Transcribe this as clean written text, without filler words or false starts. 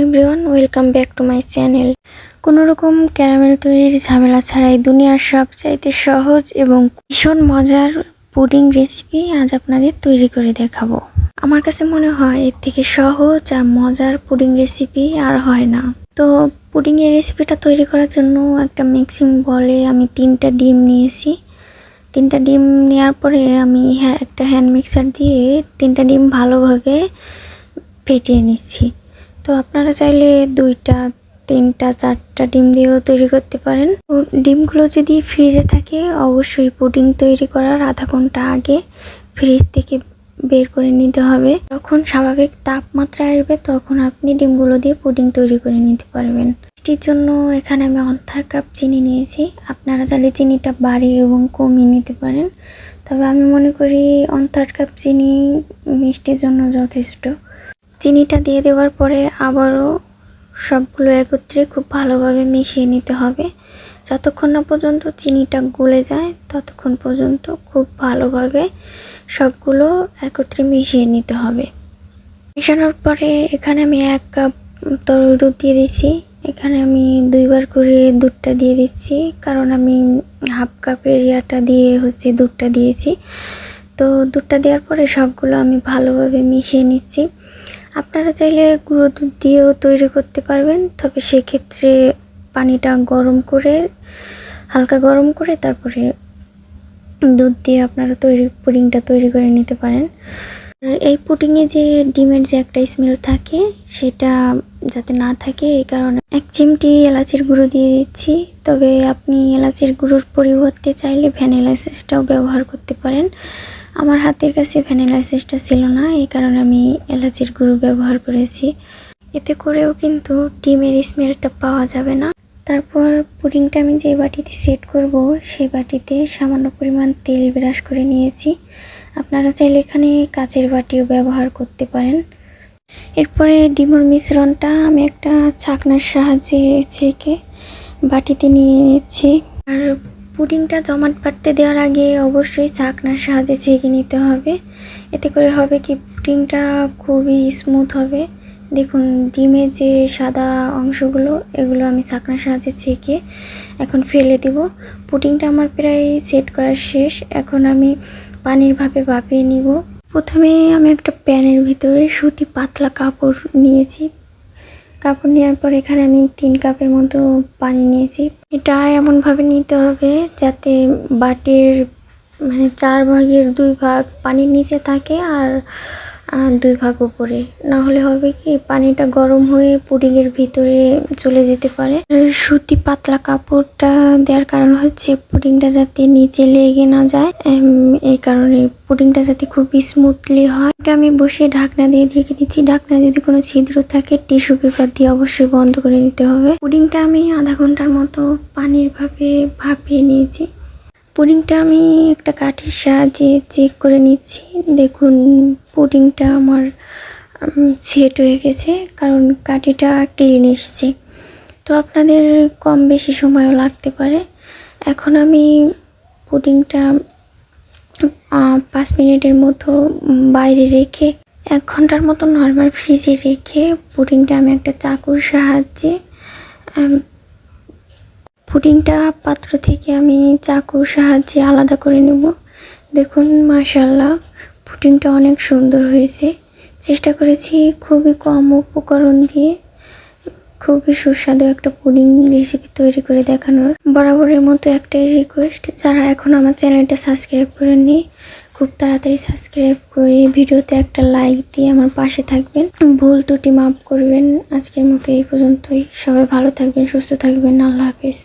Everyone, welcome back to my channel. কোনো রকম caramel তৈরির ঝামেলা ছাড়াই দুনিয়ার সবচাইতে সহজ এবং ভীষণ মজার পুডিং রেসিপি আজ আপনাদের তৈরি করে দেখাবো। আমার কাছে মনে হয় এর থেকে সহজ আর মজার পুডিং রেসিপি আর হয় না। তো পুডিংয়ের রেসিপিটা তৈরি করার জন্য একটা মিক্সিং বলে আমি 3টা ডিম নিয়েছি। 3টা ডিম নেওয়ার পরে আমি একটা হ্যান্ড মিক্সার দিয়ে 3টা ডিম ভালোভাবে ফেটিয়ে নিচ্ছি। তো আপনারা চাইলে 2টা 3টা 4টা ডিম দিয়েও তৈরি করতে পারেন। ডিমগুলো যদি ফ্রিজে থাকে অবশ্যই পুডিং তৈরি করার আধা ঘন্টা আগে ফ্রিজ থেকে বের করে নিতে হবে। যখন স্বাভাবিক তাপমাত্রা আসবে তখন আপনি ডিমগুলো দিয়ে পুডিং তৈরি করে নিতে পারবেন। মিষ্টির জন্য এখানে আমি 1/2 কাপ চিনি নিয়েছি। আপনারা চাইলে চিনিটা বাড়িয়ে এবং কমিয়ে নিতে পারেন, তবে আমি মনে করি 1/2 কাপ চিনি মিষ্টির জন্য যথেষ্ট। চিনিটা দিয়ে দেওয়ার পরে আবারও সবগুলো একত্রে খুব ভালোভাবে মিশিয়ে নিতে হবে। যতক্ষণ না পর্যন্ত চিনিটা গলে যায় ততক্ষণ পর্যন্ত খুব ভালোভাবে সবগুলো একত্রে মিশিয়ে নিতে হবে। মেশানোর পরে এখানে আমি 1 কাপ তরল দুধ দিয়ে দিচ্ছি। এখানে আমি 2বার করে দুধটা দিয়ে দিচ্ছি, কারণ আমি 1/2 কাপের দিয়ে দুধটা দিয়েছি। তো দুধটা দেওয়ার পরে সবগুলো আমি ভালোভাবে মিশিয়ে নিচ্ছি। আপনারা চাইলে গুঁড়ো দুধ দিয়েও তৈরি করতে পারবেন, তবে সেক্ষেত্রে পানিটা হালকা গরম করে তারপরে দুধ দিয়ে আপনারা পুডিংটা তৈরি করে নিতে পারেন। এই পুডিংয়ে যে ডিমের যে একটা স্মেল থাকে সেটা যাতে না থাকে এই কারণে 1 চিমটি এলাচের গুঁড়ো দিয়ে দিচ্ছি। তবে আপনি এলাচের গুঁড়োর পরিবর্তে চাইলে ভ্যানিলা এসেন্সটাও ব্যবহার করতে পারেন। আমার হাতের কাছে ভ্যানিলা এসেন্সটা ছিল না, এই কারণে আমি এলাচের গুঁড়ো ব্যবহার করেছি। এতে করেও কিন্তু ডিমের স্মেলটা পাওয়া যাবে না। তারপর পুডিংটা আমি যে বাটিতে সেট করব সেই বাটিতে সামান্য পরিমাণ তেল ব্রাশ করে নিয়েছি। আপনারা চাইলে এখানে কাচের বাটিও ব্যবহার করতে পারেন। এরপরে ডিমের মিশ্রণটা আমি একটা ছাঁকনার সাহায্যে ছেঁকে বাটিতে নিয়ে নিচ্ছি। আর পুডিংটা জমাট বাটতে দেওয়ার আগে অবশ্যই ছাঁকনার সাহায্যে ছেঁকে নিতে হবে। এতে করে হবে কি পুডিংটা খুবই স্মুথ হবে। দেখুন ডিমের যে সাদা অংশগুলো এগুলো আমি ছাঁকনার সাহায্যে ছেঁকে এখন ফেলে দেব। পুডিংটা আমার প্রায় সেট করা শেষ। এখন আমি পানির ভাপে ভাপিয়ে নিব। প্রথমে আমি একটা প্যানের ভিতরে সুতি পাতলা কাপড় নিয়েছি। কাপড় নেওয়ার পর এখানে আমি 3 কাপের মতো পানি নিয়েছি। এটা এমনভাবে নিতে হবে যাতে বাটির 4 ভাগের 2 ভাগ পানির নিচে থাকে আর 2 ভাগ উপরে। না হলে হবে কি পানিটা গরম হয়ে পুডিংয়ের ভিতরে চলে যেতে পারে। সুতি পাতলা কাপড়টা দেওয়ার কারণ হচ্ছে পুডিংটা যাতে নিচে লেগে না যায়, এই কারণে পুডিংটা যাতে খুব স্মুথলি হয়। এটা আমি বসে ঢাকনা দিয়ে ঢেকে দিচ্ছি। ঢাকনা যদি কোনো ছিদ্র থাকে টিস্যু পেপার দিয়ে অবশ্যই বন্ধ করে নিতে হবে। পুডিংটা আমি আধা ঘন্টার মতো পানির ভাপে ভাপিয়ে নিয়েছি। পুডিংটা আমি একটা কাঠির সাহায্যে চেক করে নিচ্ছি। দেখুন পুডিংটা আমার সেট হয়ে গেছে, কারণ কাঠিটা ক্লিন এসছে। তো আপনাদের কম বেশি সময়ও লাগতে পারে। এখন আমি পুডিংটা 5 মিনিটের মতো বাইরে রেখে 1 ঘন্টার মতো নর্মাল ফ্রিজে রেখে পুডিংটা আমি একটা চাকুর সাহায্যে পুডিংটা পাত্র থেকে আমি চাকুর সাহায্যে আলাদা করে নেব। দেখুন মাশাআল্লাহ পুডিংটা অনেক সুন্দর হয়েছে। চেষ্টা করেছি খুবই কম উপকরণ দিয়ে খুবই সুস্বাদু একটা পুডিং রেসিপি তৈরি করে দেখানোর। বরাবরের মতো একটাই রিকোয়েস্ট, যারা এখন আমার চ্যানেলটা সাবস্ক্রাইব করেননি খুব তাড়াতাড়ি সাবস্ক্রাইব করে ভিডিওতে একটা লাইক দিয়ে আমার পাশে থাকবেন। ভুল ত্রুটি মাফ করবেন। আজকের মতো এই পর্যন্তই। সবাই ভালো থাকবেন, সুস্থ থাকবেন। আল্লাহ হাফেজ।